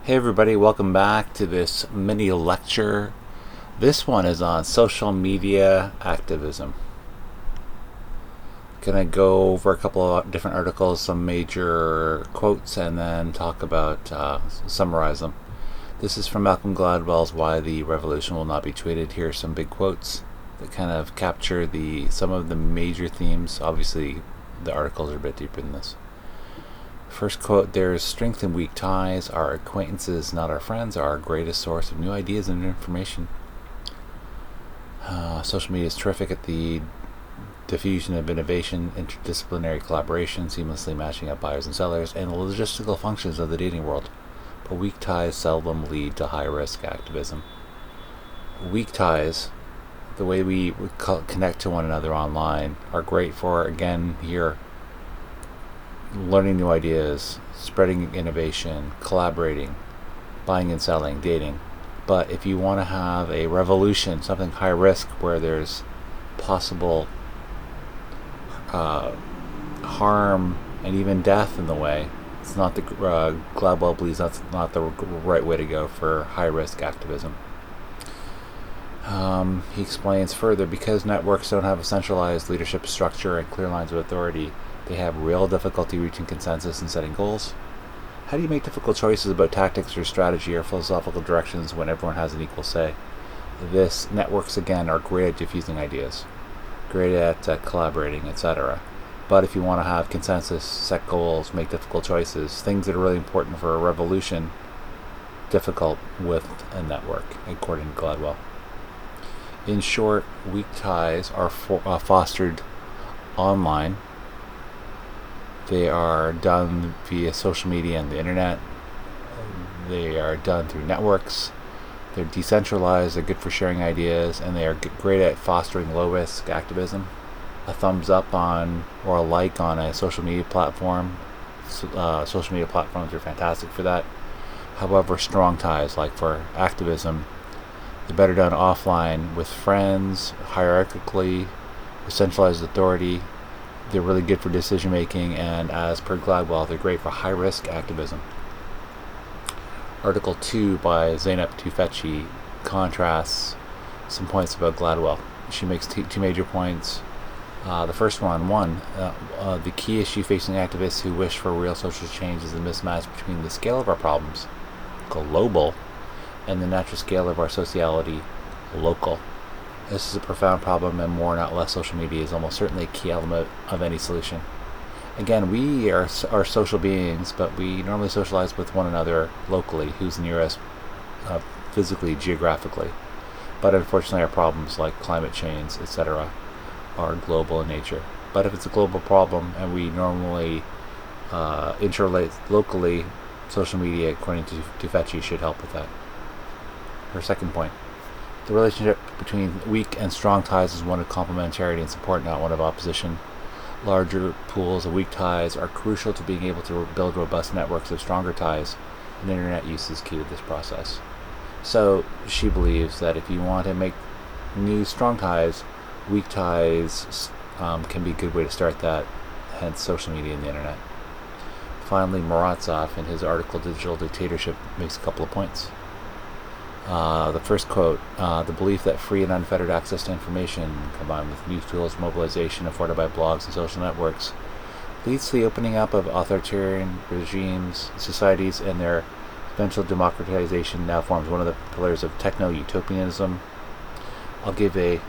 Hey everybody, welcome back to this mini lecture. This one is on social media activism. Gonna go over a couple of different articles, some major quotes, and then talk about, summarize them. This is from Malcolm Gladwell's Why the Revolution Will Not Be Tweeted. Here are some big quotes that kind of capture some of the major themes. Obviously, the articles are a bit deeper than this. First quote, there is strength in weak ties. Our acquaintances, not our friends, are our greatest source of new ideas and information. Social media is terrific at the diffusion of innovation, interdisciplinary collaboration, seamlessly matching up buyers and sellers, and the logistical functions of the dating world. But weak ties seldom lead to high-risk activism. Weak ties, the way we connect to one another online, are great for, again, here, learning new ideas, spreading innovation, collaborating, buying and selling, dating. But if you want to have a revolution, something high risk where there's possible harm and even death in the way, it's not the Gladwell believes that's not the right way to go for high risk activism. He explains further, because networks don't have a centralized leadership structure and clear lines of authority, they have real difficulty reaching consensus and setting goals. How do you make difficult choices about tactics or strategy or philosophical directions when everyone has an equal say? Networks, again, are great at diffusing ideas, great at collaborating, etc. But if you want to have consensus, set goals, make difficult choices, things that are really important for a revolution, difficult with a network, according to Gladwell. In short, weak ties are fostered online. They are done via social media and the internet. They are done through networks. They're decentralized, they're good for sharing ideas, and they are great at fostering low-risk activism. A thumbs up on or a like on a social media platform. Social media platforms are fantastic for that. However, strong ties, like for activism, they're better done offline with friends, hierarchically, with centralized authority. They're really good for decision making, and as per Gladwell, they're great for high risk activism. Article 2 by Zeynep Tufekci contrasts some points about Gladwell. She makes two major points. The first one, the key issue facing activists who wish for real social change is the mismatch between the scale of our problems, global, and the natural scale of our sociality, local. This is a profound problem, and more, not less, social media is almost certainly a key element of any solution. Again, we are social beings, but we normally socialize with one another locally, who's near us physically, geographically. But unfortunately, our problems like climate change, etc., are global in nature. But if it's a global problem and we normally interrelate locally, social media, according to Tufekci, should help with that. Her second point. The relationship between weak and strong ties is one of complementarity and support, not one of opposition. Larger pools of weak ties are crucial to being able to build robust networks of stronger ties, and internet use is key to this process. So she believes that if you want to make new strong ties, weak ties can be a good way to start that, hence social media and the internet. Finally, Morozov, in his article Digital Dictatorship, makes a couple of points. The first quote, the belief that free and unfettered access to information, combined with new tools of mobilization afforded by blogs and social networks, leads to the opening up of authoritarian regimes, societies, and their eventual democratization now forms one of the pillars of techno-utopianism. I'll give a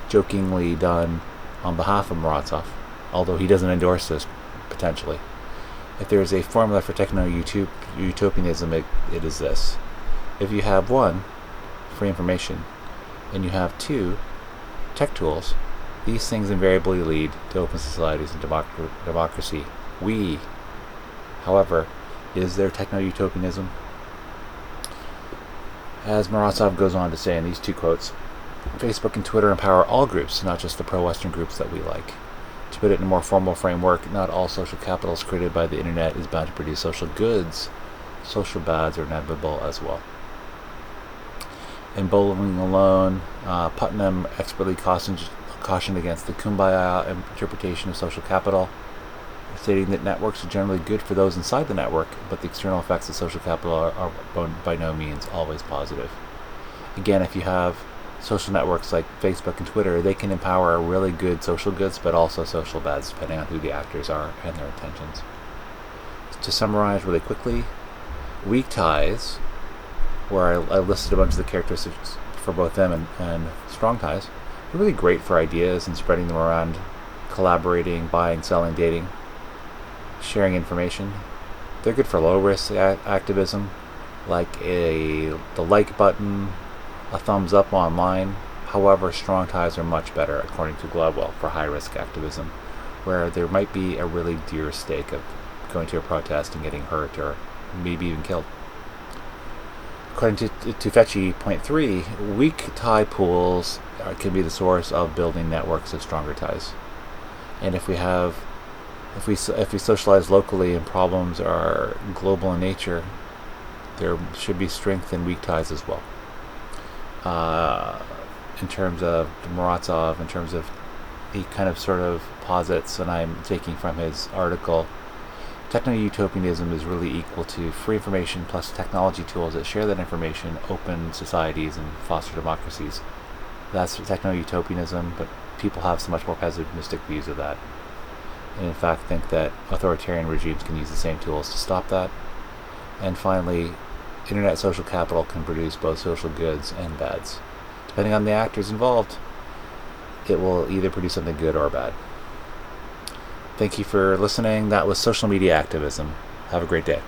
jokingly done on behalf of Morozov, although he doesn't endorse this, potentially. If there is a formula for techno-utopianism, it is this. If you have 1, free information, and you have 2, tech tools, these things invariably lead to open societies and democracy. However, is there techno-utopianism? As Morozov goes on to say in these 2 quotes, Facebook and Twitter empower all groups, not just the pro-Western groups that we like. To put it in a more formal framework, not all social capital created by the internet is bound to produce social goods. Social bads are inevitable as well. In Bowling Alone, Putnam expertly cautioned against the kumbaya interpretation of social capital. stating that networks are generally good for those inside the network, but the external effects of social capital are by no means always positive. Again, if you have social networks like Facebook and Twitter, they can empower really good social goods, but also social bads, depending on who the actors are and their intentions. To summarize really quickly, weak ties, where I listed a bunch of the characteristics for both them and strong ties, they're really great for ideas and spreading them around, collaborating, buying, selling, dating, sharing information. They're good for low-risk activism, like the like button, a thumbs up online. However, strong ties are much better, according to Gladwell, for high-risk activism, where there might be a really dear stake of going to a protest and getting hurt or maybe even killed. According to Tufekci, point 3, weak tie pools can be the source of building networks of stronger ties. And if we socialize locally and problems are global in nature, there should be strength in weak ties as well. In terms of Morozov, in terms of he kind of sort of posits, and I'm taking from his article, techno-utopianism is really equal to free information plus technology tools that share that information, open societies, and foster democracies. That's techno-utopianism, but people have so much more pessimistic views of that, and in fact think that authoritarian regimes can use the same tools to stop that. And finally, internet social capital can produce both social goods and bads. Depending on the actors involved, it will either produce something good or bad. Thank you for listening. That was Social Media Activism. Have a great day.